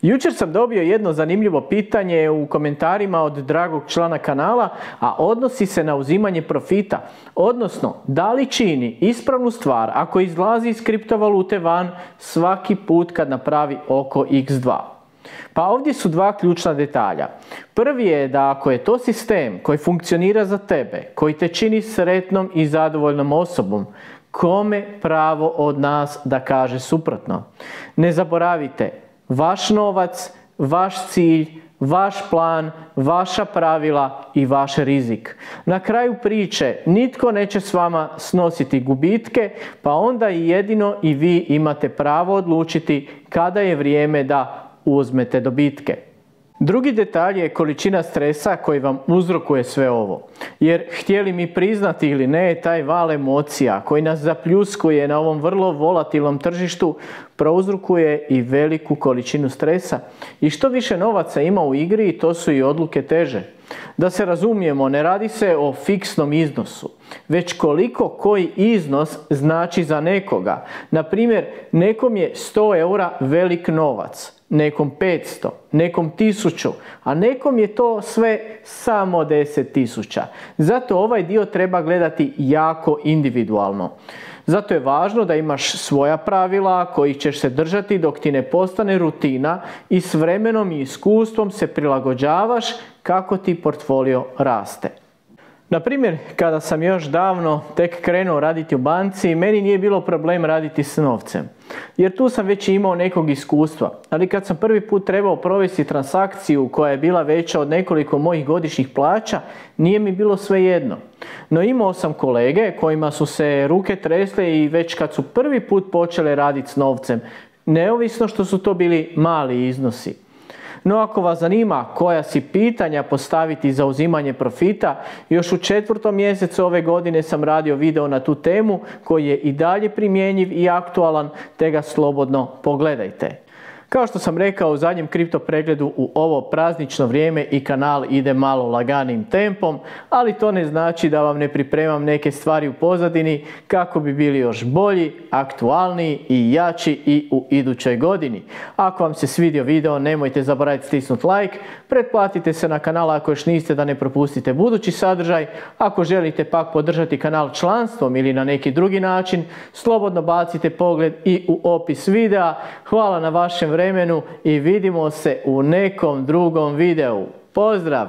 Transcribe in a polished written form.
Jučer sam dobio jedno zanimljivo pitanje u komentarima od dragog člana kanala, a odnosi se na uzimanje profita, odnosno da li čini ispravnu stvar ako izlazi iz kriptovalute van svaki put kad napravi oko x2. Pa ovdje su dva ključna detalja. Prvi je da ako je to sistem koji funkcionira za tebe, koji te čini sretnom i zadovoljnom osobom, kome pravo od nas da kaže suprotno? Ne zaboravite, vaš novac, vaš cilj, vaš plan, vaša pravila i vaš rizik. Na kraju priče nitko neće s vama snositi gubitke, pa onda i jedino i vi imate pravo odlučiti kada je vrijeme da uzmete dobitke. Drugi detalj je količina stresa koji vam uzrokuje sve ovo. Jer htjeli mi priznati ili ne, taj val emocija koji nas zapljuskuje na ovom vrlo volatilnom tržištu prouzrokuje i veliku količinu stresa. I što više novaca ima u igri, to su i odluke teže. Da se razumijemo, ne radi se o fiksnom iznosu, već koliko koji iznos znači za nekoga. Na primjer, nekom je 100 eura velik novac, nekom 500, nekom 1000, a nekom je to sve samo 10.000. Zato ovaj dio treba gledati jako individualno. Zato je važno da imaš svoja pravila kojih ćeš se držati dok ti ne postane rutina i s vremenom i iskustvom se prilagođavaš kako ti portfolio raste. Na primjer, kada sam još davno tek krenuo raditi u banci, meni nije bilo problem raditi s novcem. Jer tu sam već imao nekog iskustva. Ali kad sam prvi put trebao provesti transakciju koja je bila veća od nekoliko mojih godišnjih plaća, nije mi bilo svejedno. No imao sam kolege kojima su se ruke tresle i već kad su prvi put počele raditi s novcem, neovisno što su to bili mali iznosi. No ako vas zanima koja si pitanja postaviti za uzimanje profita, još u 4. mjesecu ove godine sam radio video na tu temu koji je i dalje primjenjiv i aktualan, te ga slobodno pogledajte. Kao što sam rekao u zadnjem kripto pregledu, u ovo praznično vrijeme i kanal ide malo laganim tempom, ali to ne znači da vam ne pripremam neke stvari u pozadini kako bi bili još bolji, aktualniji i jači i u idućoj godini. Ako vam se svidio video, nemojte zaboraviti stisnuti like, pretplatite se na kanal ako još niste da ne propustite budući sadržaj. Ako želite pak podržati kanal članstvom ili na neki drugi način, slobodno bacite pogled i u opis videa. Hvala na vašem vremenu i vidimo se u nekom drugom videu. Pozdrav!